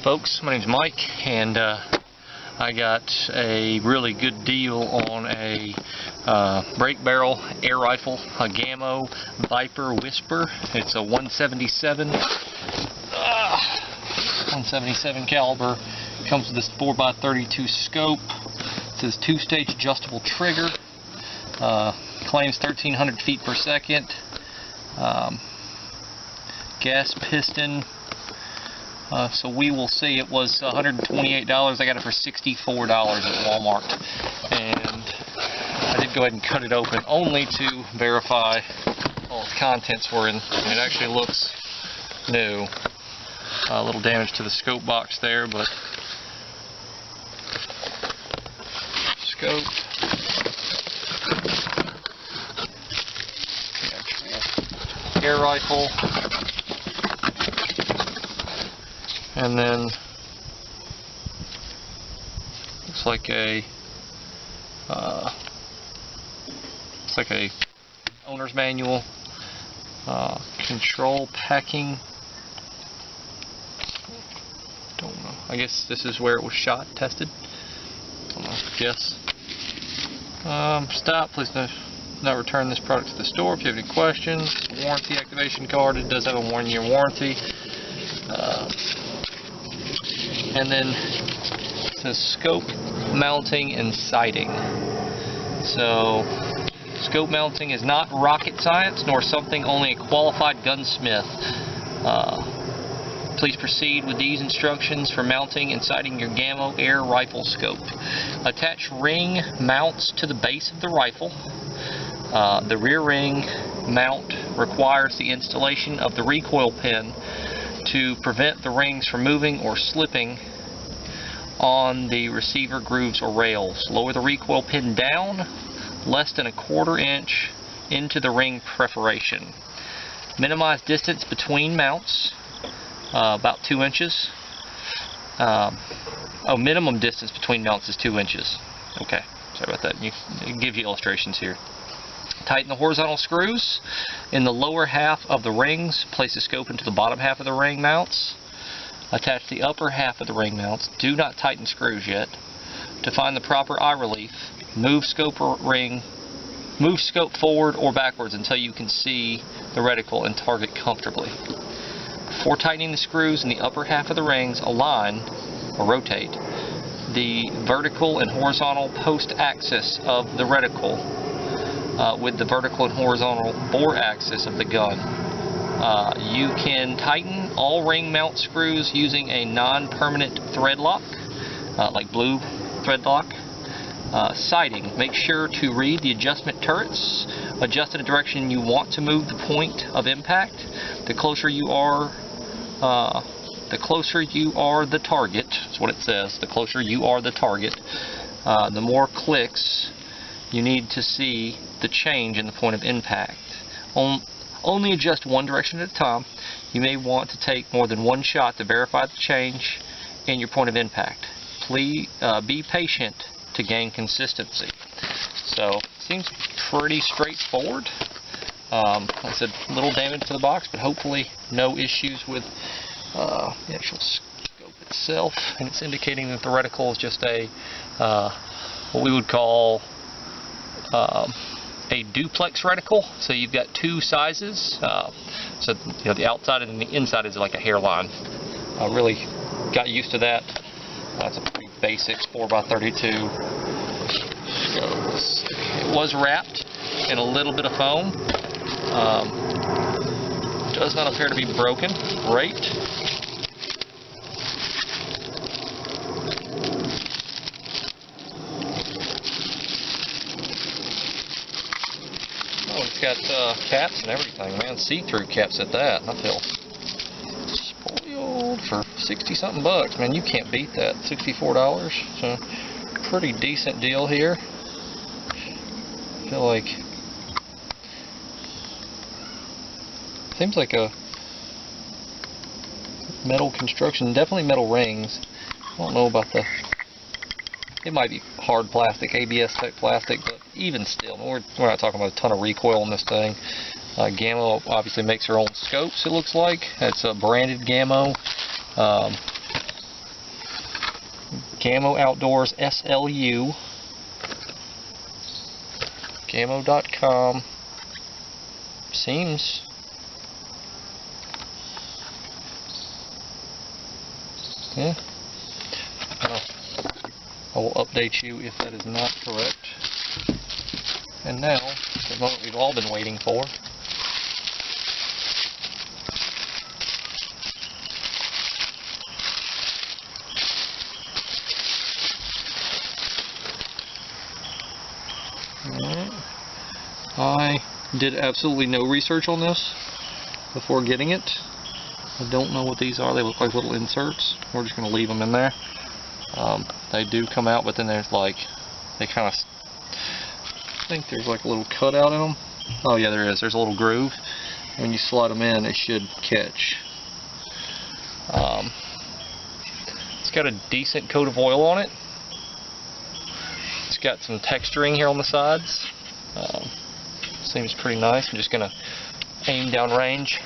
Folks, my name's Mike, and I got a really good deal on a break barrel air rifle, a Gamo Viper Whisper. It's a 177 caliber. Comes with this 4x32 scope. It says 2-stage adjustable trigger. Claims 1,300 feet per second. Gas piston. So we will see. It was $128. I got it for $64 at Walmart, and I did go ahead and cut it open only to verify all its contents were in. It actually looks new. A little damage to the scope box there, but scope. The actual air rifle. And then looks like a owner's manual, control packing. Don't know. I guess this is where it was shot, tested. Don't know. Guess. Stop. Please not return this product to the store if you have any questions. Warranty activation card. It does have a 1-year warranty. And then it says scope mounting and sighting. So scope mounting is not rocket science, nor something only a qualified gunsmith. Please proceed with these instructions for mounting and sighting your Gamo air rifle scope. Attach ring mounts to the base of the rifle. The rear ring mount requires the installation of the recoil pin to prevent the rings from moving or slipping on the receiver grooves or rails. Lower the recoil pin down less than 1/4 inch into the ring perforation. Minimize distance between mounts, about 2 inches. Minimum distance between mounts is 2 inches. Okay, sorry about that. It gives you illustrations here. Tighten the horizontal screws in the lower half of the rings. Place the scope into the bottom half of the ring mounts. Attach the upper half of the ring mounts. Do not tighten screws yet. To find the proper eye relief, move scope forward or backwards until you can see the reticle and target comfortably. Before tightening the screws in the upper half of the rings, align or rotate the vertical and horizontal post axis of the reticle with the vertical and horizontal bore axis of the gun. You can tighten all ring mount screws using a non-permanent thread lock, like blue thread lock. Sighting. Make sure to read the adjustment turrets. Adjust in the direction you want to move the point of impact. The closer you are the target. That's what it says. The closer you are the target, the more clicks you need to see the change in the point of impact. Only adjust one direction at a time. You may want to take more than one shot to verify the change in your point of impact. Please be patient to gain consistency. So, seems pretty straightforward. Like I said, little damage to the box, but hopefully no issues with the actual scope itself. And it's indicating that the reticle is just a what we would call a duplex reticle. So you've got two sizes. So the outside and the inside is like a hairline. I really got used to that. It's a pretty basic 4x32 scope. It was wrapped in a little bit of foam. Does not appear to be broken. Great. Oh, it's got caps and everything, man. See-through caps at that. I feel spoiled for 60-something bucks. Man, you can't beat that. $64. So, pretty decent deal here. I feel like seems like a metal construction. Definitely metal rings. I don't know about the. It might be hard plastic, ABS type plastic, but even still, we're not talking about a ton of recoil on this thing. Gamo obviously makes their own scopes, it looks like. It's a branded Gamo. Gamo Outdoors SLU. Gamo.com. Seems. Yeah. I will update you if that is not correct. And now, the moment we've all been waiting for. I did absolutely no research on this before getting it. I don't know what these are. They look like little inserts. We're just going to leave them in there. They do come out, but then there's like, they kind of, I think there's like a little cutout in them. Oh yeah, there is. There's a little groove. When you slide them in, it should catch. It's got a decent coat of oil on it. It's got some texturing here on the sides. Seems pretty nice. I'm just going to aim down range.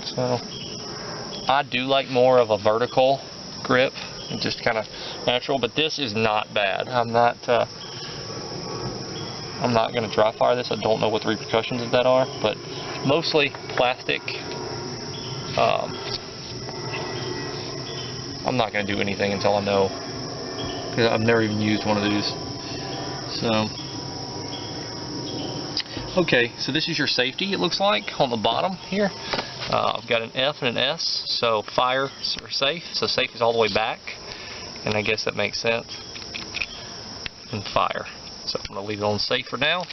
So, I do like more of a vertical grip, and just kind of natural, but this is not bad. I'm not going to dry fire this. I don't know what the repercussions of that are, but mostly plastic. I'm not going to do anything until I know, because I've never even used one of these. So, okay, so this is your safety, it looks like, on the bottom here. I've got an F and an S, so fire or safe. So safe is all the way back, and I guess that makes sense. And fire. So I'm going to leave it on safe for now.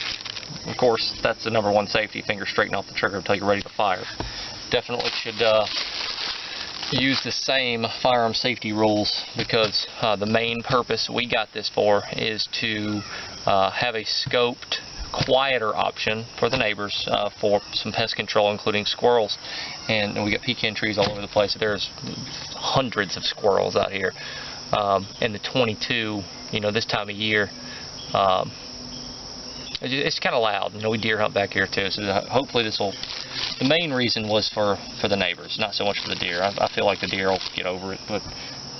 Of course, that's the #1 safety, finger straighten off the trigger until you're ready to fire. Definitely should use the same firearm safety rules, because the main purpose we got this for is to have a scoped, quieter option for the neighbors for some pest control, including squirrels. And we got pecan trees all over the place. There's hundreds of squirrels out here. And the 22, you know, this time of year, it's kind of loud. You know, we deer hunt back here too, so hopefully this will. The main reason was for the neighbors, not so much for the deer. I feel like the deer will get over it, but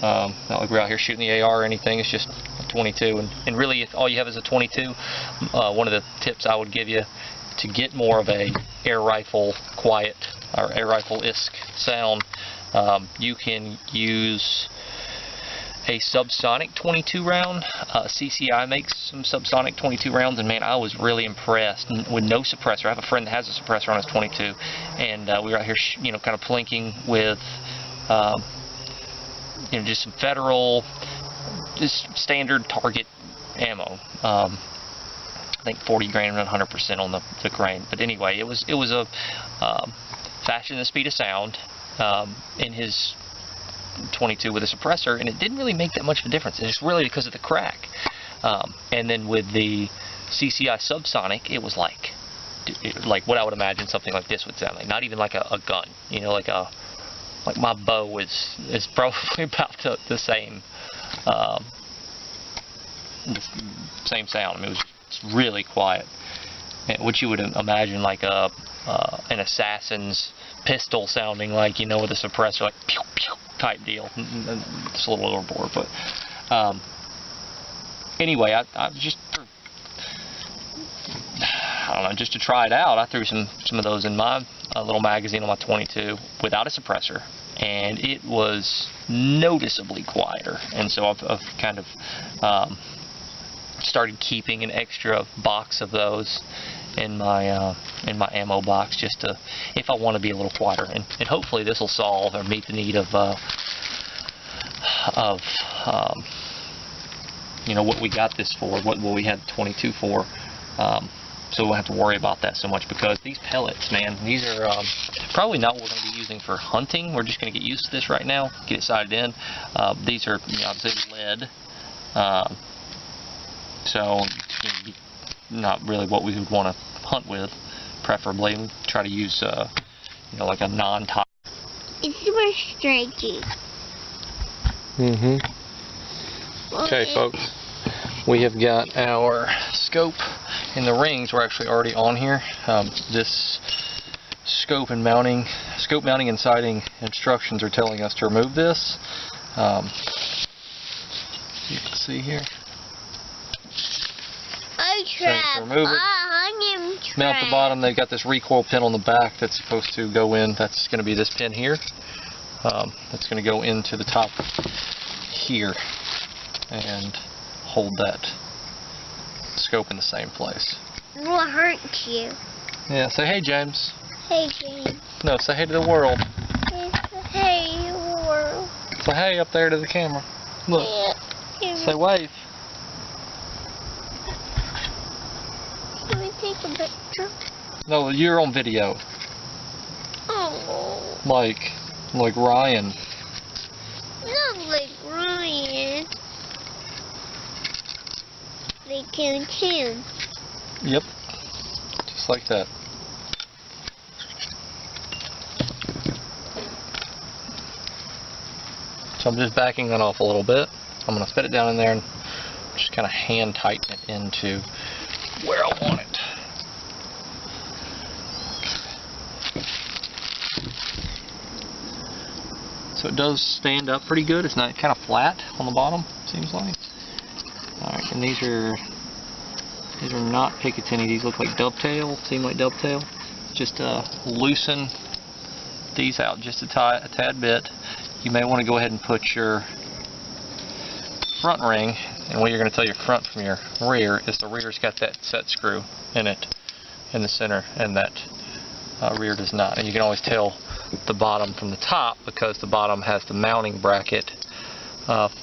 not like we're out here shooting the AR or anything. It's just a 22, and really, if all you have is a 22, one of the tips I would give you to get more of a air rifle quiet or air rifle-esque sound, you can use a subsonic 22 round. CCI makes some subsonic 22 rounds, and man, I was really impressed with no suppressor. I have a friend that has a suppressor on his 22, and we were out here, you know, kind of plinking with, you know, just some federal, just standard target ammo. I think 40 grain and 100% on the grain. But anyway, it was a faster than the speed of sound in his 22 with a suppressor, and it didn't really make that much of a difference. It's really because of the crack. And then with the CCI subsonic, it was like what I would imagine something like this would sound like. Not even like a gun, you know, like my bow is probably about the same sound. I mean, it's really quiet, which you would imagine like an assassin's pistol sounding like, you know, with a suppressor, like pew pew type deal. It's a little overboard, but anyway, I just, I don't know, just to try it out, I threw some of those in my little magazine on my 22 without a suppressor, and it was noticeably quieter. And so I've kind of started keeping an extra box of those in my ammo box, just to, if I want to be a little quieter, and hopefully this will solve or meet the need of you know, what we got this for, what we had 22 for. So we won't have to worry about that so much, because these pellets, man, these are probably not what we're going to be using for hunting. We're just going to get used to this right now, get it sighted in. These are, you know, obviously lead, so not really what we would want to hunt with. Preferably, we try to use, you know, like a non-toxic. It's super striking. Okay, folks, we have got our scope and the rings. We're actually already on here. This scope mounting and sighting instructions are telling us to remove this. see here. I trap. Remove it. I am trapped. Now at the bottom, they've got this recoil pin on the back that's supposed to go in. That's going to be this pin here. That's going to go into the top here and hold that scope in the same place. Will hurt you. Yeah, say hey, James. Hey, James. No, say hey to the world. Hey, world. Say hey up there to the camera. Look. Yeah. Say wave. Can we take a picture? No, you're on video. Oh. Like Ryan. Not like Ryan. Like Tim. Yep. Just like that. So I'm just backing that off a little bit. I'm going to spit it down in there and just kind of hand tighten it into where I want it. So it does stand up pretty good. It's not kind of flat on the bottom, seems like. Alright, and these are not Picatinny. These look like dovetail, seem like dovetail. Just loosen these out just a tad bit. You may want to go ahead and put your front ring, and what you're going to tell your front from your rear is the rear's got that set screw in it in the center, and that rear does not. And you can always tell the bottom from the top because the bottom has the mounting bracket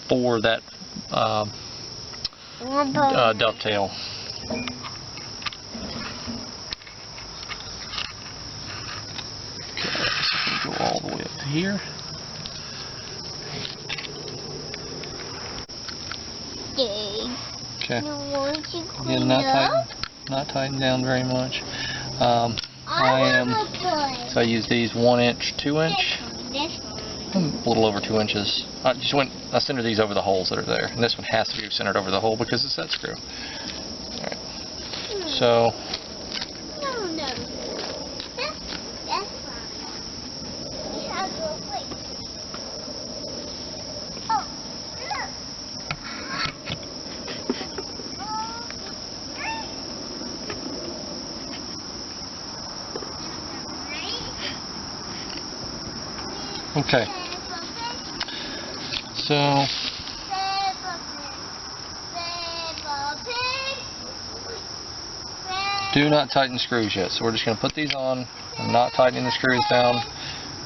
for that dovetail. Okay, so go all the way up to here. Okay. Again, not tightened down very much. So I use these 1 inch, 2 inch, a little over 2 inches. I center these over the holes that are there, and this one has to be centered over the hole because it's that screw. All right. So. Okay, so do not tighten screws yet. So we're just going to put these on. I'm not tightening the screws down.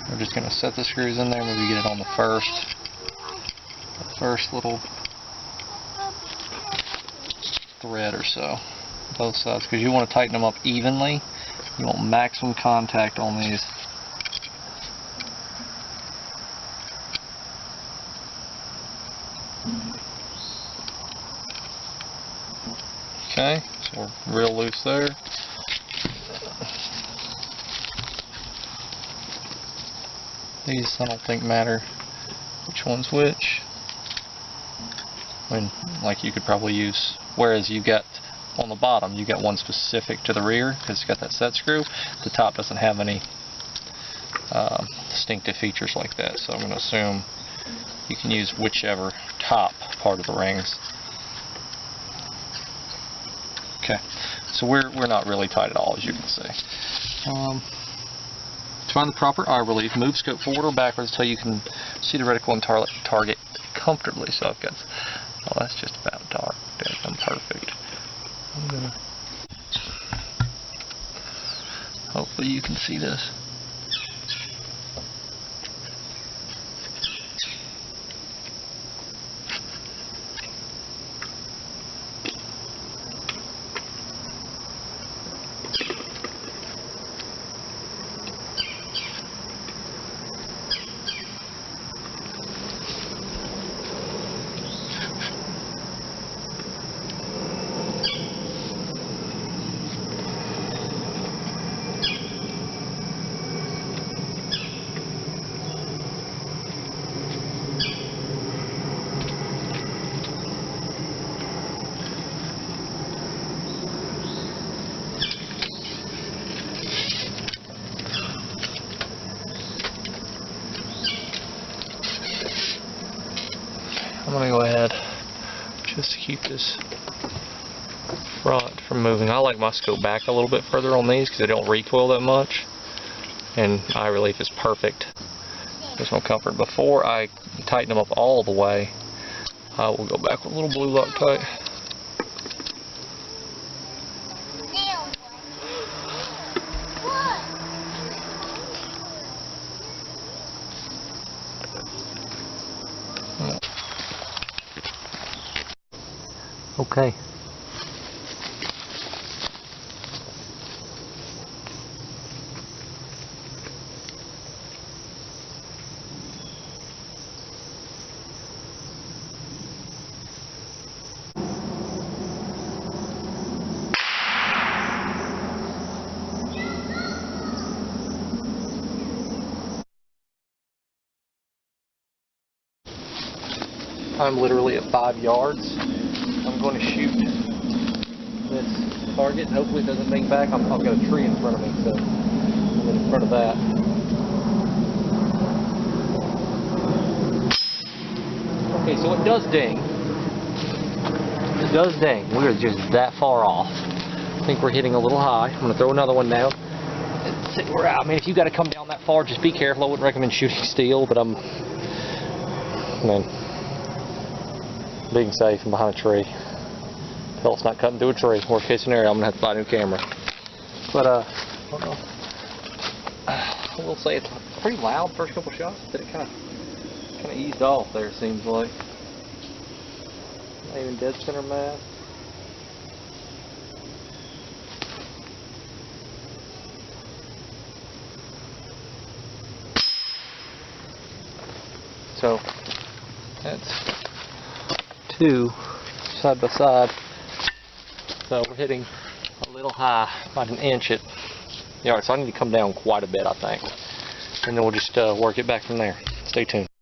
We're just going to set the screws in there. Maybe get it on the first little thread or so, both sides, because you want to tighten them up evenly. You want maximum contact on these. Okay, so we're real loose there. These I don't think matter which one's which. I mean, like you could probably use, whereas you got on the bottom, you got one specific to the rear because it's got that set screw. The top doesn't have any distinctive features like that, so I'm going to assume you can use whichever top part of the rings. Okay, so we're not really tight at all, as you can see. To find the proper eye relief, move scope forward or backwards until you can see the reticle and target comfortably. So I've got, oh, that's just about dark. I'm perfect. I'm gonna, hopefully you can see this. just to keep this front from moving. I like my scope back a little bit further on these because they don't recoil that much, and eye relief is perfect. There's no comfort. Before I tighten them up all the way, I will go back with a little blue Loctite. Okay. I'm literally at 5 yards. I'm going to shoot this target. Hopefully it doesn't bang back. I've got a tree in front of me, so I'm in front of that. Okay, so it does ding. It does ding. We're just that far off. I think we're hitting a little high. I'm going to throw another one down and see where I mean, if you got to come down that far, just be careful. I wouldn't recommend shooting steel, but being safe and behind a tree. Pellet's not cutting through a tree. Worst case scenario, I'm gonna have to buy a new camera. But I will say it's pretty loud first couple shots, but it kind of eased off there. It seems like. Not even dead center mass. So that's 2 side by side. So we're hitting a little high, about an inch at the yard. So I need to come down quite a bit, I think. And then we'll just work it back from there. Stay tuned.